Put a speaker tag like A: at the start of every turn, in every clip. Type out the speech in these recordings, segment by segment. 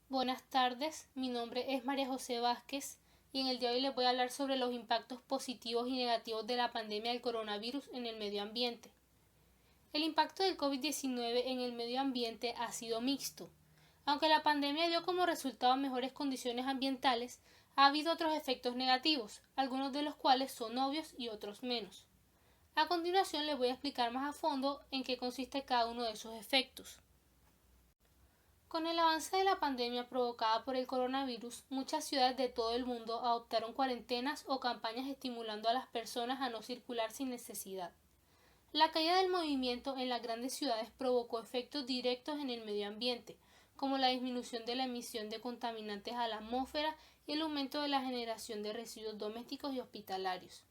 A: Buenas tardes, mi nombre es María José Vázquez y en el día de hoy les voy a hablar sobre los impactos positivos y negativos de la pandemia del coronavirus en el medio ambiente. El impacto del COVID-19 en el medio ambiente ha sido mixto. Aunque la pandemia dio como resultado mejores condiciones ambientales, ha habido otros efectos negativos, algunos de los cuales son obvios y otros menos. A continuación les voy a explicar más a fondo en qué consiste cada uno de esos efectos. Con el avance de la pandemia provocada por el coronavirus, muchas ciudades de todo el mundo adoptaron cuarentenas o campañas estimulando a las personas a no circular sin necesidad. La caída del movimiento en las grandes ciudades provocó efectos directos en el medio ambiente, como la disminución de la emisión de contaminantes a la atmósfera y el aumento de la generación de residuos domésticos y hospitalarios.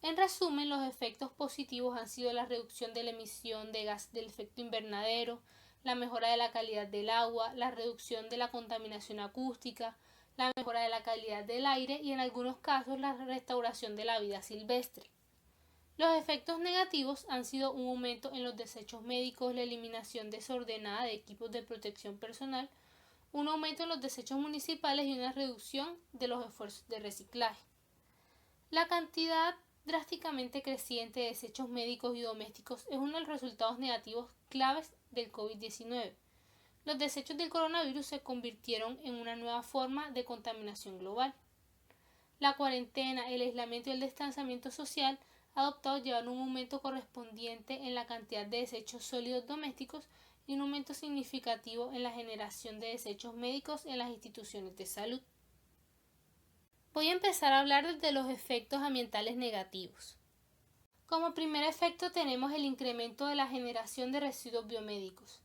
A: En resumen, los efectos positivos han sido la reducción de la emisión de gas del efecto invernadero, la mejora de la calidad del agua, la reducción de la contaminación acústica, la mejora de la calidad del aire y en algunos casos la restauración de la vida silvestre. Los efectos negativos han sido un aumento en los desechos médicos, la eliminación desordenada de equipos de protección personal, un aumento en los desechos municipales y una reducción de los esfuerzos de reciclaje. La cantidad drásticamente creciente de desechos médicos y domésticos es uno de los resultados negativos claves del COVID-19. Los desechos del coronavirus se convirtieron en una nueva forma de contaminación global. La cuarentena, el aislamiento y el distanciamiento social adoptados llevaron un aumento correspondiente en la cantidad de desechos sólidos domésticos y un aumento significativo en la generación de desechos médicos en las instituciones de salud. Voy a empezar a hablar de los efectos ambientales negativos. Como primer efecto tenemos el incremento de la generación de residuos biomédicos.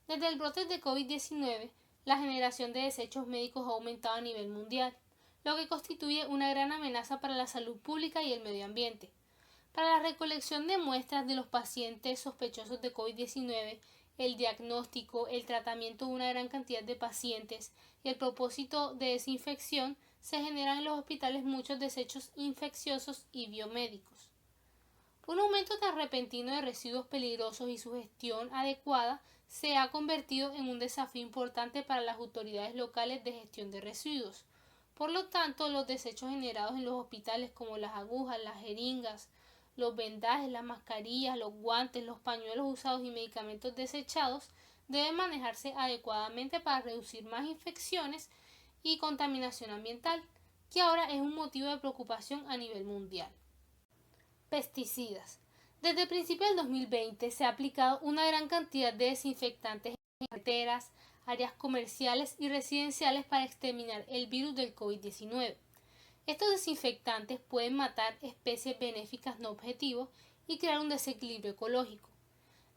A: Desde el brote de COVID-19, la generación de desechos médicos ha aumentado a nivel mundial, lo que constituye una gran amenaza para la salud pública y el medio ambiente. Para la recolección de muestras de los pacientes sospechosos de COVID-19, el diagnóstico, el tratamiento de una gran cantidad de pacientes y el propósito de desinfección, se generan en los hospitales muchos desechos infecciosos y biomédicos. Un aumento tan repentino de residuos peligrosos y su gestión adecuada se ha convertido en un desafío importante para las autoridades locales de gestión de residuos. Por lo tanto, los desechos generados en los hospitales como las agujas, las jeringas, los vendajes, las mascarillas, los guantes, los pañuelos usados y medicamentos desechados deben manejarse adecuadamente para reducir más infecciones y contaminación ambiental, que ahora es un motivo de preocupación a nivel mundial. Pesticidas. Desde el principio del 2020 se ha aplicado una gran cantidad de desinfectantes en carreteras, áreas comerciales y residenciales para exterminar el virus del COVID-19. Estos desinfectantes pueden matar especies benéficas no objetivos y crear un desequilibrio ecológico.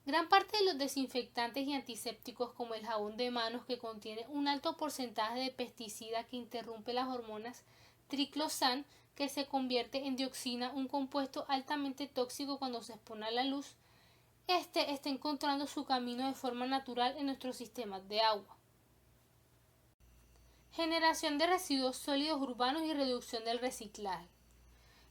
A: Gran parte de los desinfectantes y antisépticos como el jabón de manos que contiene un alto porcentaje de pesticida que interrumpe las hormonas triclosan que se convierte en dioxina, un compuesto altamente tóxico cuando se expone a la luz, está encontrando su camino de forma natural en nuestros sistemas de agua. Generación de residuos sólidos urbanos y reducción del reciclaje.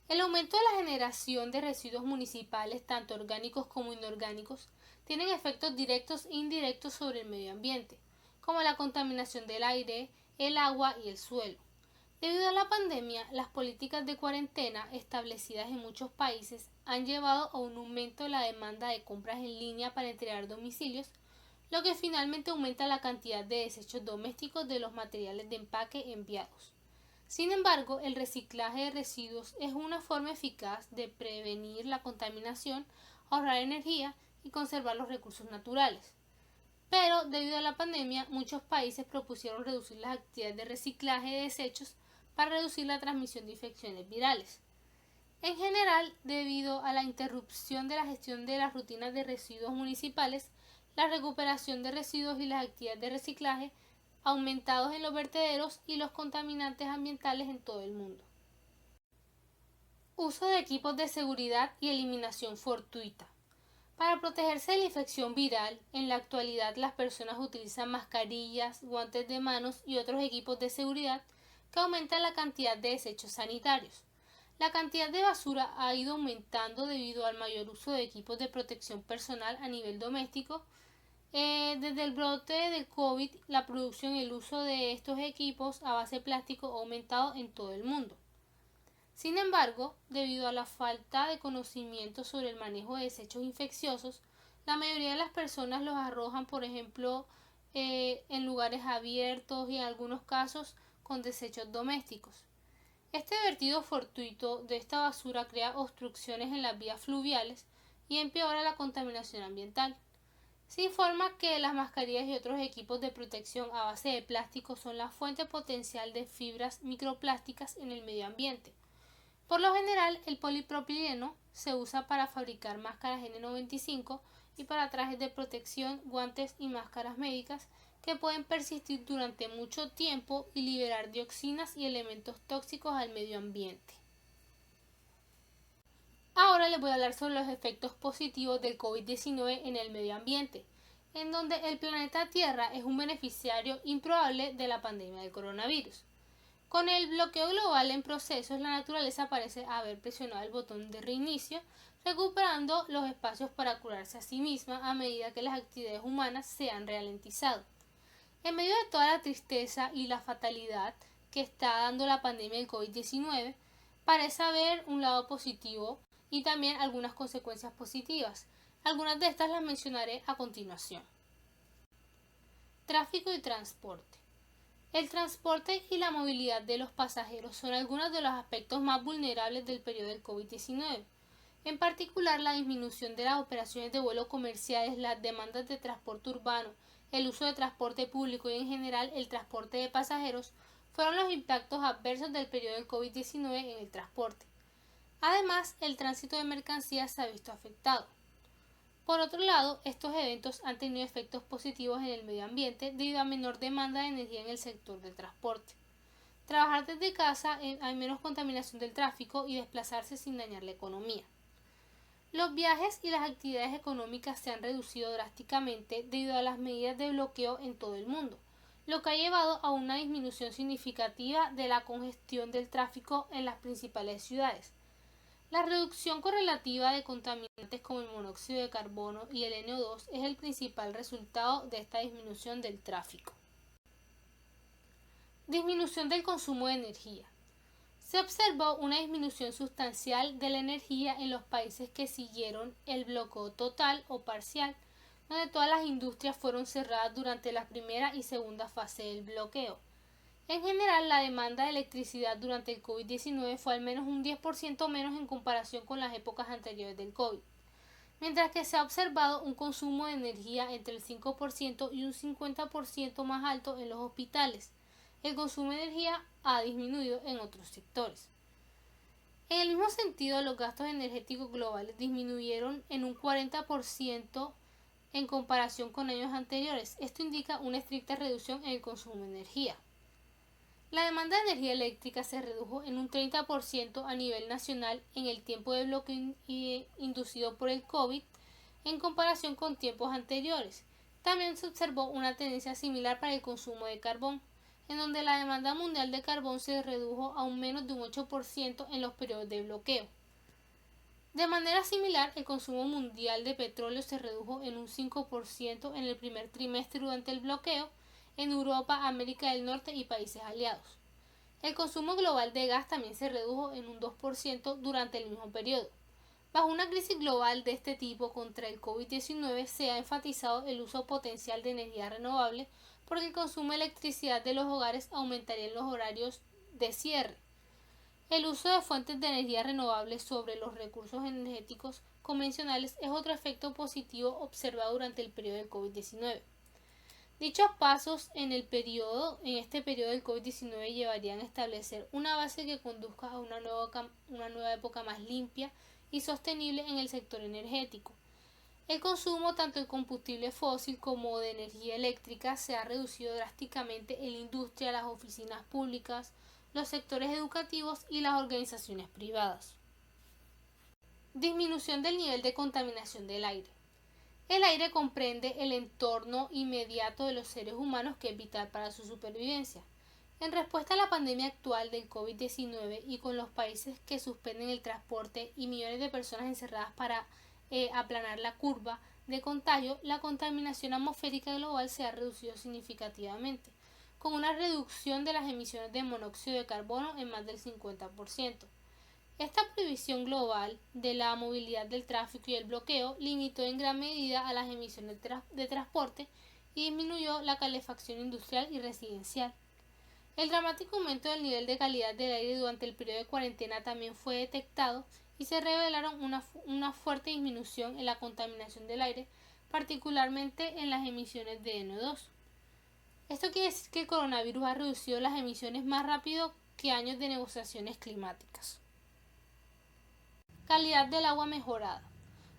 A: El aumento de la generación de residuos municipales, tanto orgánicos como inorgánicos, tienen efectos directos e indirectos sobre el medio ambiente, como la contaminación del aire, el agua y el suelo. Debido a la pandemia, las políticas de cuarentena establecidas en muchos países han llevado a un aumento de la demanda de compras en línea para entregar domicilios, lo que finalmente aumenta la cantidad de desechos domésticos de los materiales de empaque enviados. Sin embargo, el reciclaje de residuos es una forma eficaz de prevenir la contaminación, ahorrar energía y conservar los recursos naturales. Pero, debido a la pandemia, muchos países propusieron reducir las actividades de reciclaje de desechos para reducir la transmisión de infecciones virales. En general, debido a la interrupción de la gestión de las rutinas de residuos municipales, la recuperación de residuos y las actividades de reciclaje aumentados en los vertederos y los contaminantes ambientales en todo el mundo. Uso de equipos de seguridad y eliminación fortuita. Para protegerse de la infección viral, en la actualidad las personas utilizan mascarillas, guantes de manos y otros equipos de seguridad que aumentan la cantidad de desechos sanitarios. La cantidad de basura ha ido aumentando debido al mayor uso de equipos de protección personal a nivel doméstico Desde el brote del COVID, la producción y el uso de estos equipos a base de plástico ha aumentado en todo el mundo. Sin embargo, debido a la falta de conocimiento sobre el manejo de desechos infecciosos, la mayoría de las personas los arrojan, por ejemplo, en lugares abiertos y en algunos casos con desechos domésticos. Este vertido fortuito de esta basura crea obstrucciones en las vías fluviales y empeora la contaminación ambiental. Se informa que las mascarillas y otros equipos de protección a base de plástico son la fuente potencial de fibras microplásticas en el medio ambiente. Por lo general, el polipropileno se usa para fabricar máscaras N95 y para trajes de protección, guantes y máscaras médicas que pueden persistir durante mucho tiempo y liberar dioxinas y elementos tóxicos al medio ambiente. Ahora les voy a hablar sobre los efectos positivos del COVID-19 en el medio ambiente, en donde el planeta Tierra es un beneficiario improbable de la pandemia del coronavirus. Con el bloqueo global en procesos, la naturaleza parece haber presionado el botón de reinicio, recuperando los espacios para curarse a sí misma a medida que las actividades humanas se han ralentizado. En medio de toda la tristeza y la fatalidad que está dando la pandemia del COVID-19, parece haber un lado positivo y también algunas consecuencias positivas. Algunas de estas las mencionaré a continuación. Tráfico y transporte. El transporte y la movilidad de los pasajeros son algunos de los aspectos más vulnerables del periodo del COVID-19. En particular, la disminución de las operaciones de vuelo comerciales, las demandas de transporte urbano, el uso de transporte público y en general el transporte de pasajeros fueron los impactos adversos del periodo del COVID-19 en el transporte. Además, el tránsito de mercancías se ha visto afectado. Por otro lado, estos eventos han tenido efectos positivos en el medio ambiente debido a menor demanda de energía en el sector del transporte. Trabajar desde casa hay menos contaminación del tráfico y desplazarse sin dañar la economía. Los viajes y las actividades económicas se han reducido drásticamente debido a las medidas de bloqueo en todo el mundo, lo que ha llevado a una disminución significativa de la congestión del tráfico en las principales ciudades. La reducción correlativa de contaminantes como el monóxido de carbono y el NO2 es el principal resultado de esta disminución del tráfico. Disminución del consumo de energía. Se observó una disminución sustancial de la energía en los países que siguieron el bloqueo total o parcial, donde todas las industrias fueron cerradas durante la primera y segunda fase del bloqueo. En general, la demanda de electricidad durante el COVID-19 fue al menos un 10% menos en comparación con las épocas anteriores del COVID, mientras que se ha observado un consumo de energía entre el 5% y un 50% más alto en los hospitales. El consumo de energía ha disminuido en otros sectores. En el mismo sentido, los gastos energéticos globales disminuyeron en un 40% en comparación con años anteriores. Esto indica una estricta reducción en el consumo de energía. La demanda de energía eléctrica se redujo en un 30% a nivel nacional en el tiempo de bloqueo inducido por el COVID en comparación con tiempos anteriores. También se observó una tendencia similar para el consumo de carbón, en donde la demanda mundial de carbón se redujo a un menos de un 8% en los periodos de bloqueo. De manera similar, el consumo mundial de petróleo se redujo en un 5% en el primer trimestre durante el bloqueo en Europa, América del Norte y países aliados. El consumo global de gas también se redujo en un 2% durante el mismo periodo. Bajo una crisis global de este tipo contra el COVID-19 se ha enfatizado el uso potencial de energía renovable porque el consumo de electricidad de los hogares aumentaría en los horarios de cierre. El uso de fuentes de energía renovables sobre los recursos energéticos convencionales es otro efecto positivo observado durante el periodo del COVID-19. Dichos pasos en este periodo del COVID-19 llevarían a establecer una base que conduzca a una nueva época más limpia y sostenible en el sector energético. El consumo tanto de combustible fósil como de energía eléctrica se ha reducido drásticamente en la industria, las oficinas públicas, los sectores educativos y las organizaciones privadas. Disminución del nivel de contaminación del aire. El aire comprende el entorno inmediato de los seres humanos que es vital para su supervivencia. En respuesta a la pandemia actual del COVID-19 y con los países que suspenden el transporte y millones de personas encerradas para aplanar la curva de contagio, la contaminación atmosférica global se ha reducido significativamente, con una reducción de las emisiones de monóxido de carbono en más del 50%. Esta prohibición global de la movilidad del tráfico y el bloqueo limitó en gran medida a las emisiones de transporte y disminuyó la calefacción industrial y residencial. El dramático aumento del nivel de calidad del aire durante el periodo de cuarentena también fue detectado y se revelaron una fuerte disminución en la contaminación del aire, particularmente en las emisiones de NO2. Esto quiere decir que el coronavirus ha reducido las emisiones más rápido que años de negociaciones climáticas. Calidad del agua mejorada.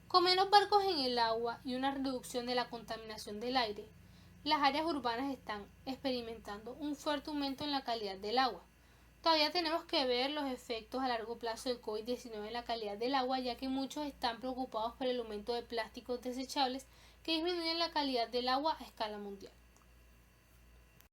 A: Con menos barcos en el agua y una reducción de la contaminación del aire, las áreas urbanas están experimentando un fuerte aumento en la calidad del agua. Todavía tenemos que ver los efectos a largo plazo del COVID-19 en la calidad del agua, ya que muchos están preocupados por el aumento de plásticos desechables que disminuyen la calidad del agua a escala mundial.